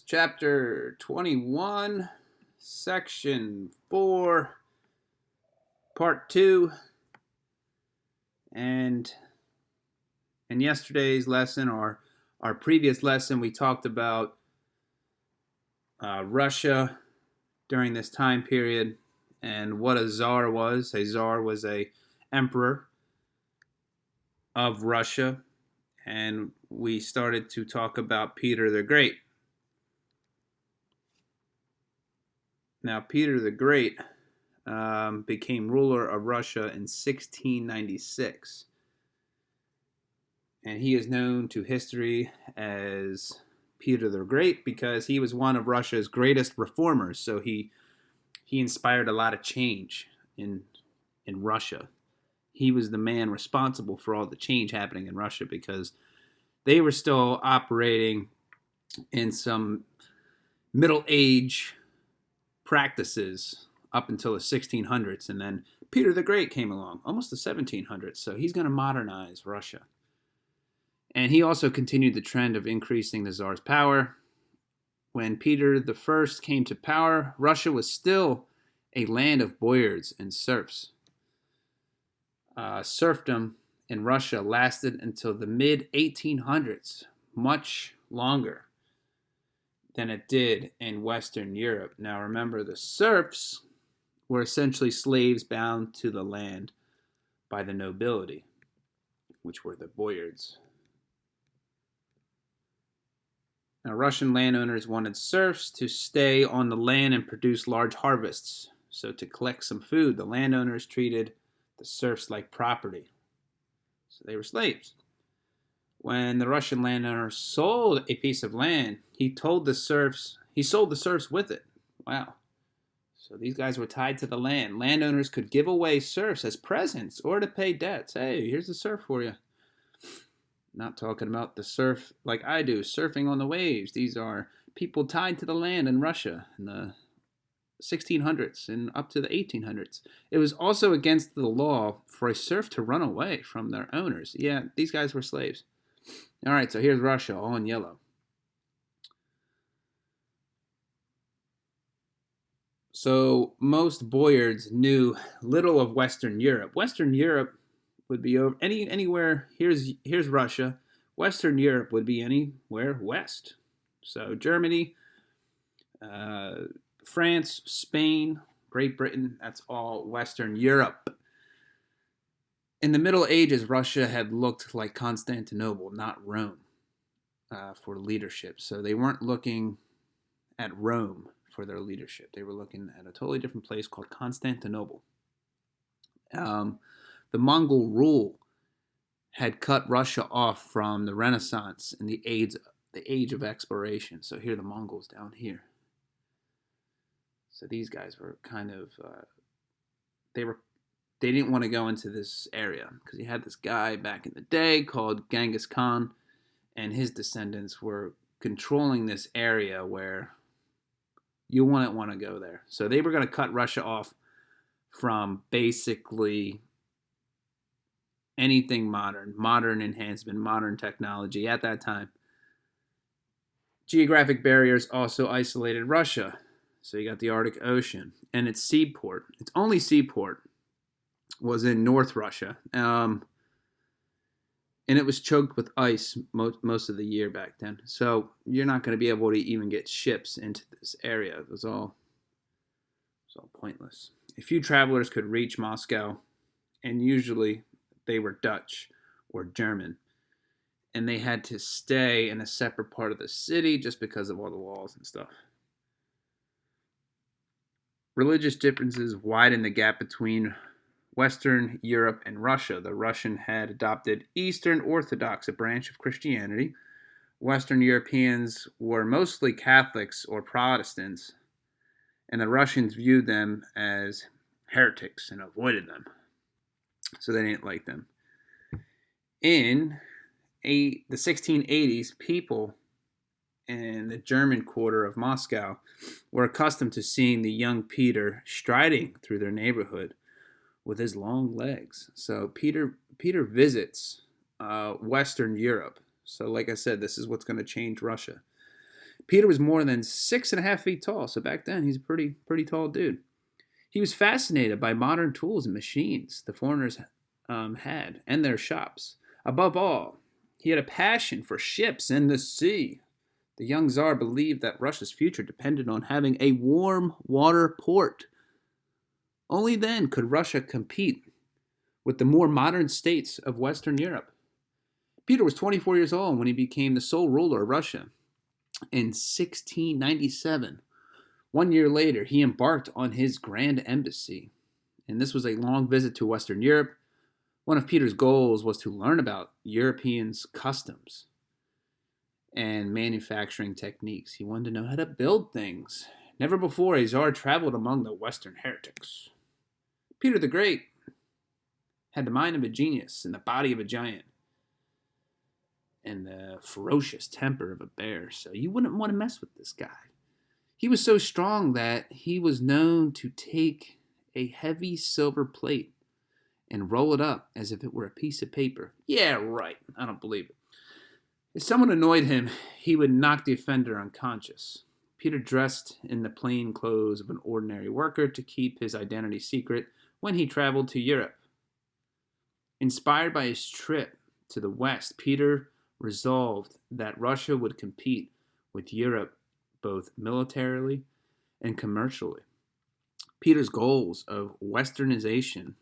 Chapter 21, Section 4, Part 2. And in yesterday's lesson, or our previous lesson, we talked about Russia during this time period and what a czar was. A czar was a emperor of Russia, and we started to talk about Peter the Great. Now, Peter the Great became ruler of Russia in 1696. And he is known to history as Peter the Great because he was one of Russia's greatest reformers. So he inspired a lot of change in Russia. He was the man responsible for all the change happening in Russia because they were still operating in some Middle Age practices up until the 1600s. And then Peter the Great came along, almost the 1700s. So he's going to modernize Russia. And he also continued the trend of increasing the Tsar's power. When Peter I came to power, Russia was still a land of boyards and serfs. Serfdom in Russia lasted until the mid-1800s, much longer than it did in Western Europe. Now remember, the serfs were essentially slaves bound to the land by the nobility, which were the boyards. Now, Russian landowners wanted serfs to stay on the land and produce large harvests. So to collect some food, the landowners treated the serfs like property. So they were slaves. When the Russian landowner sold a piece of land, he sold the serfs with it. Wow. So these guys were tied to the land. Landowners could give away serfs as presents or to pay debts. Hey, here's a serf for you. Not talking about the surf like I do, surfing on the waves. These are people tied to the land in Russia in the 1600s and up to the 1800s. It was also against the law for a serf to run away from their owners. Yeah, these guys were slaves. All right, so here's Russia, all in yellow. So most boyards knew little of Western Europe. Western Europe would be over anywhere. Here's Russia. Western Europe would be anywhere west. So Germany, France, Spain, Great Britain, that's all Western Europe. In the Middle Ages, Russia had looked like Constantinople, not Rome, for leadership. So they weren't looking at Rome for their leadership. They were looking at a totally different place called Constantinople. The Mongol rule had cut Russia off from the Renaissance and the age of exploration. So here are the Mongols down here. So these guys were kind of they didn't want to go into this area because you had this guy back in the day called Genghis Khan, and his descendants were controlling this area where you wouldn't want to go there. So they were going to cut Russia off from basically anything modern enhancement, modern technology at that time. Geographic barriers also isolated Russia. So you got the Arctic Ocean, and its only seaport was in North Russia. And it was choked with ice most of the year back then. So you're not going to be able to even get ships into this area. It was all pointless. A few travelers could reach Moscow, and usually they were Dutch or German, and they had to stay in a separate part of the city just because of all the walls and stuff. Religious differences widened the gap between Western Europe and Russia. The Russian had adopted Eastern Orthodox, a branch of Christianity. Western Europeans were mostly Catholics or Protestants, and the Russians viewed them as heretics and avoided them. So they didn't like them. In the 1680s, people in the German quarter of Moscow were accustomed to seeing the young Peter striding through their neighborhood with his long legs. So Peter visits Western Europe. So like I said, this is what's going to change Russia. Peter was more than 6.5 feet tall, so back then he's a pretty tall dude. He was fascinated by modern tools and machines the foreigners had and their shops. Above all, he had a passion for ships and the sea. The young Tsar believed that Russia's future depended on having a warm water port. Only then could Russia compete with the more modern states of Western Europe. Peter was 24 years old when he became the sole ruler of Russia in 1697. 1 year later, he embarked on his grand embassy, and this was a long visit to Western Europe. One of Peter's goals was to learn about Europeans' customs and manufacturing techniques. He wanted to know how to build things. Never before a Tsar traveled among the Western heretics. Peter the Great had the mind of a genius and the body of a giant and the ferocious temper of a bear, so you wouldn't want to mess with this guy. He was so strong that he was known to take a heavy silver plate and roll it up as if it were a piece of paper. Yeah, right. I don't believe it. If someone annoyed him, he would knock the offender unconscious. Peter dressed in the plain clothes of an ordinary worker to keep his identity secret when he traveled to Europe. Inspired by his trip to the West, Peter resolved that Russia would compete with Europe both militarily and commercially. Peter's goals of westernization,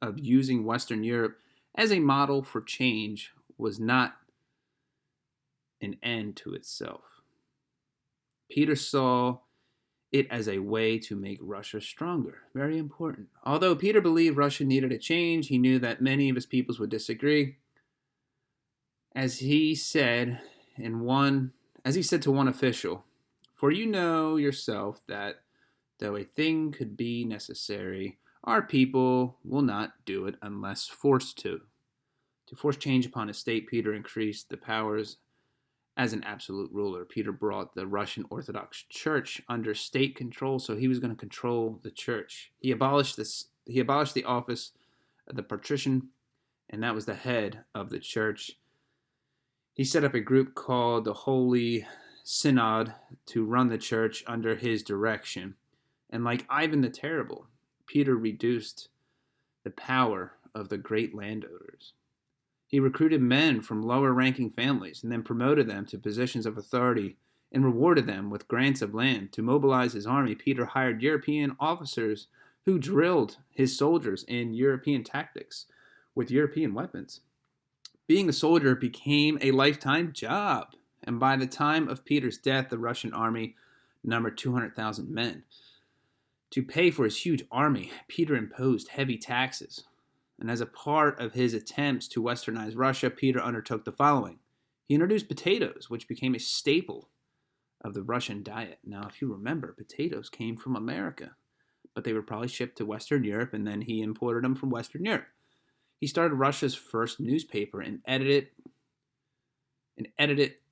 of using Western Europe as a model for change, was not an end to itself. Peter saw it as a way to make Russia stronger. Very important. Although Peter believed Russia needed a change, he knew that many of his peoples would disagree. As he said to one official, "For you know yourself that though a thing could be necessary, our people will not do it unless forced to." To force change upon a state, Peter increased the powers as an absolute ruler. Peter brought the Russian Orthodox Church under state control, so he was going to control the church. He abolished the office of the patrician, and that was the head of the church. He set up a group called the Holy Synod to run the church under his direction. And like Ivan the Terrible, Peter reduced the power of the great landowners. He recruited men from lower-ranking families and then promoted them to positions of authority and rewarded them with grants of land. To mobilize his army, Peter hired European officers who drilled his soldiers in European tactics with European weapons. Being a soldier became a lifetime job, and by the time of Peter's death, the Russian army numbered 200,000 men. To pay for his huge army, Peter imposed heavy taxes. And as a part of his attempts to westernize Russia, Peter undertook the following. He introduced potatoes, which became a staple of the Russian diet. Now, if you remember, potatoes came from America, but they were probably shipped to Western Europe, and then he imported them from Western Europe. He started Russia's first newspaper and edited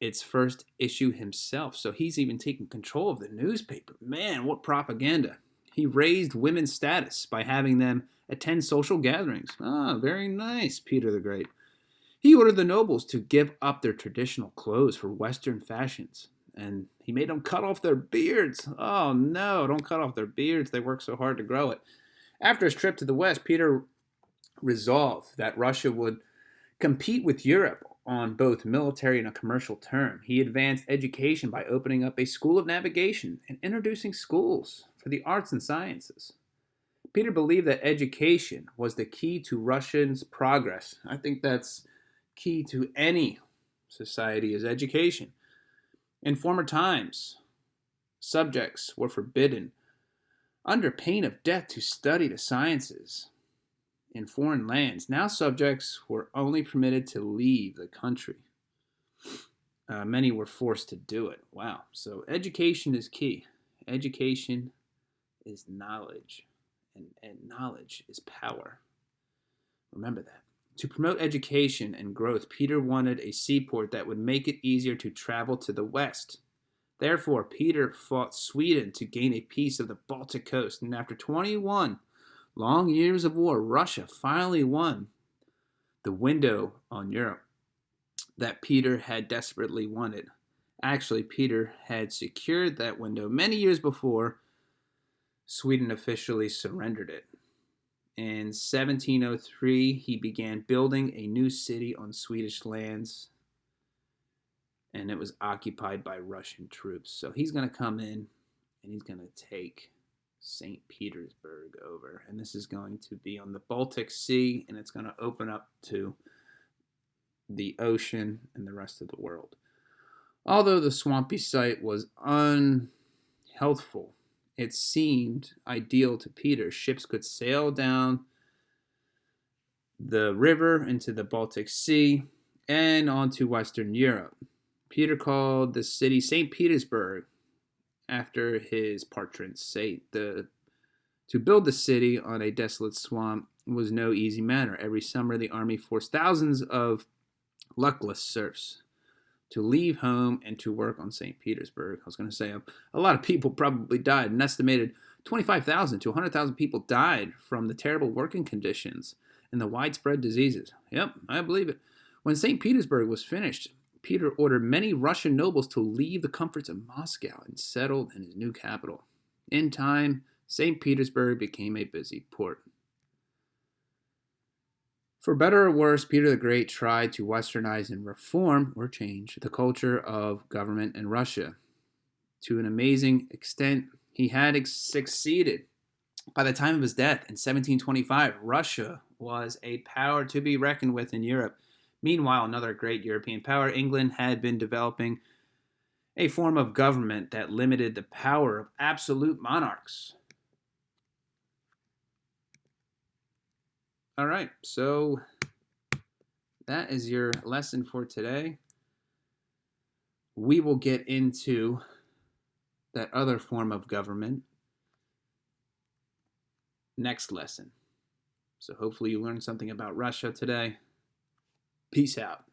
its first issue himself. So he's even taking control of the newspaper. Man, what propaganda. He raised women's status by having them attend social gatherings. Ah, very nice, Peter the Great. He ordered the nobles to give up their traditional clothes for Western fashions, and he made them cut off their beards. Oh no, don't cut off their beards. They work so hard to grow it. After his trip to the West, Peter resolved that Russia would compete with Europe on both military and a commercial term. He advanced education by opening up a school of navigation and introducing schools for the arts and sciences. Peter believed that education was the key to Russians' progress. I think that's key to any society is education. In former times, subjects were forbidden under pain of death to study the sciences in foreign lands. Now subjects were only permitted to leave the country. Many were forced to do it. Wow. So education is key. Education is knowledge, and knowledge is power. Remember that. To promote education and growth, Peter wanted a seaport that would make it easier to travel to the west. Therefore, Peter fought Sweden to gain a piece of the Baltic coast, and after 21 long years of war, Russia finally won the window on Europe that Peter had desperately wanted. Actually, Peter had secured that window many years before Sweden officially surrendered it. In 1703, he began building a new city on Swedish lands, and it was occupied by Russian troops. So he's going to come in and he's going to take St. Petersburg over. And this is going to be on the Baltic Sea, and it's going to open up to the ocean and the rest of the world. Although the swampy site was unhealthful, it seemed ideal to Peter. Ships could sail down the river into the Baltic Sea and onto Western Europe. Peter called the city St. Petersburg after his patron saint. To build the city on a desolate swamp was no easy matter. Every summer, the army forced thousands of luckless serfs to leave home and to work on St. Petersburg. I was going to say a lot of people probably died. An estimated 25,000 to 100,000 people died from the terrible working conditions and the widespread diseases. Yep, I believe it. When St. Petersburg was finished, Peter ordered many Russian nobles to leave the comforts of Moscow and settled in his new capital. In time, St. Petersburg became a busy port. For better or worse, Peter the Great tried to westernize and reform or change the culture of government in Russia. To an amazing extent, he had succeeded. By the time of his death in 1725, Russia was a power to be reckoned with in Europe. Meanwhile, another great European power, England, had been developing a form of government that limited the power of absolute monarchs. All right, so that is your lesson for today. We will get into that other form of government next lesson. So hopefully you learned something about Russia today. Peace out.